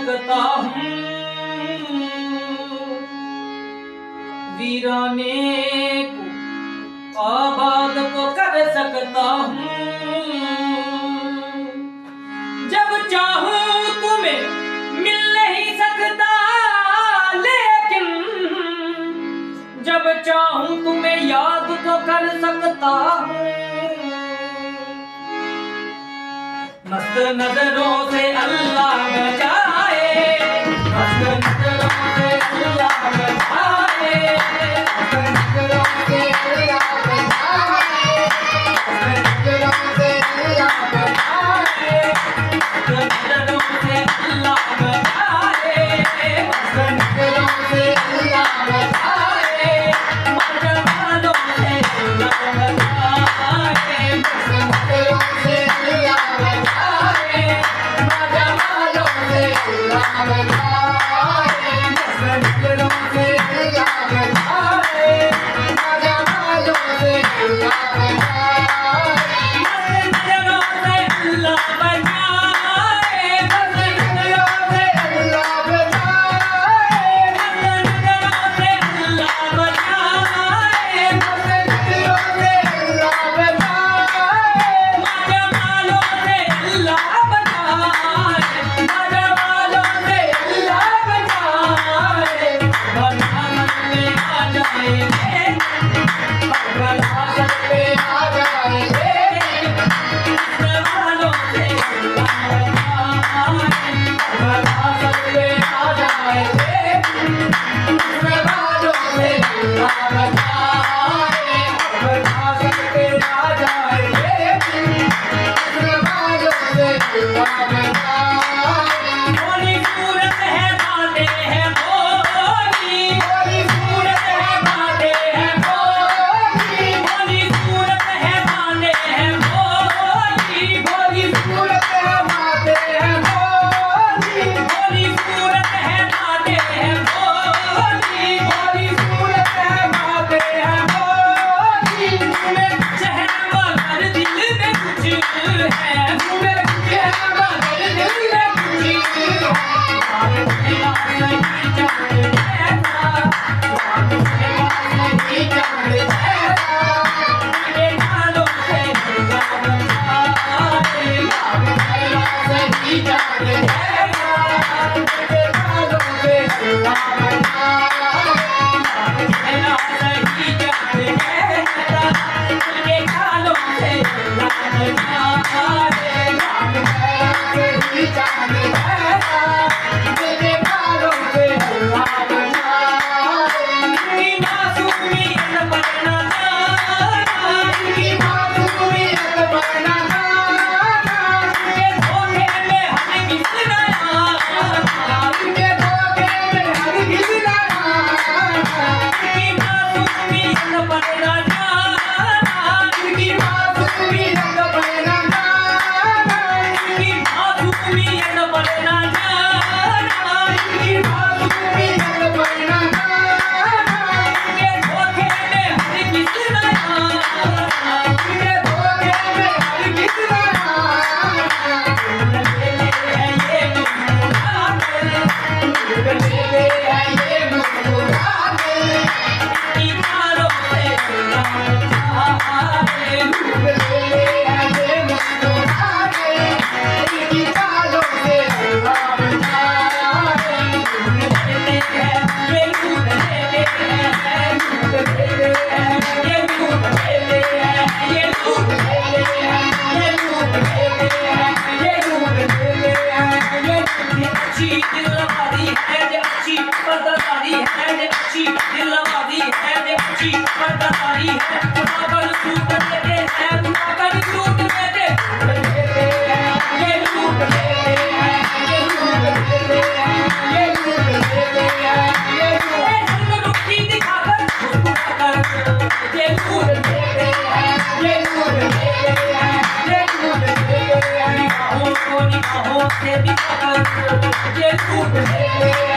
सकता हूँ, वीराने को आबाद तो कर सकता हूँ। जब चाहूँ तुम्हें मिल नहीं सकता, लेकिन जब चाहूँ तुम्हें याद तो कर सकता हूँ। मस्त नजरों से अल्लाह बचाए, मस्त नजरों से अल्लाह बचाए, मस्त नजरों से अल्लाह बचाए, मस्त नजरों से अल्लाह बचाए, मस्त नजरों से अल्लाह बचाए, मस्त नजरों से अल्लाह बचाए, मजमालों से अल्लाह बचाए, मस्त नजरों से अल्लाह बचाए, मजमालों से अल्लाह बचाए, मस्त नजरों से अल्लाह बचाए, मजमालों से अल्लाह बचाए, मस्त नजरों से अल्लाह बचाए, मस्त नजरों से अल्लाह बचाए, मस्त नजरों से अल्लाह बचाए, मस्त नजरों से अल्लाह बचाए, मजमालों से अल्लाह बचाए, मजमालों से अल्लाह बचाए। बरसात में आ जाएंगे, बरसात में आ जाएंगे, मजमालों से अल्लाह बचाए, बरसात में आ जाएंगे, मजमालों से अल्लाह बचाए, बरसात में आ जाएंगे, मजमालों से अल्लाह बचाए। भोली सूरत है बातें हैं भोली, भोली सूरत है बातें हैं भोली, भोली सूरत है बातें हैं भोली, भोली सूरत है बातें हैं भोली, भोली सूरत है बातें हैं भोली, भोली सूरत है बातें हैं भोली। तुम्हें कुछ है मगर दिल में कुछ है, तुम्हें कुछ है मगर दिल में कुछ है। तुम्हारे बिना नहीं जाने देता, तुम्हारे बिना नहीं जाने देता, मेरे नालों से अल्लाह बचाए, तुम्हारे बिना नहीं जाने देता, मेरे नालों से अल्लाह बचाए, तुम्हारे बिना नहीं जाने देता, मेरे नालों से अल्लाह बचाए, तुम्हारे बिना नहीं जाने देता, मेरे नालों से अल्लाह बचाए। इनकी मासूमियत बनना जाना, इनकी मासूमियत बनना जाना, इनके धोखे में हरगिज़ न आना, इनके धोखे में हरगिज़ न आना, इनकी मासूमियत बनना जाना, इनकी मासूमियत बनना जाना, इनकी मासूमियत बनना जाना, इनकी मासूमियत बनना जाना, इनके धोखे में हरगिज़ न आना, इनके धोखे में हरगिज़ न आना। लेले हैं ये मुस्कुराते, लेले हैं ये मुस्कुराते, इनकी मारों से अल्लाह बचाए, लेले हैं ये मुस्कुराते, इनकी मारों से अल्लाह बचाए। लेले हैं ये लूट, लेले हैं लूट, लेले हैं ये लूट, लेले हैं ये लूट, लेले हैं ये लूट, लेले हैं ये लूट, लेले हैं ये लूट। अच्छी दिलवारी है जे अच्छी पर्दादारी है जे अच्छी दिलवारी है जे अच्छी पर्दादारी है। पागल सूट देते हैं, पागल सूट देते हैं, ये लूट लेते हैं, ये लूट लेते हैं, ये लूट लेते हैं, ये लूट रुखी दिखाकर मुस्कुराकर, ये लूट लेते हैं, ये लूट लेते हैं, ये लूट लेते हैं। निगाहों को निगाहों से दिखाकर, ये लूट लेते हैं।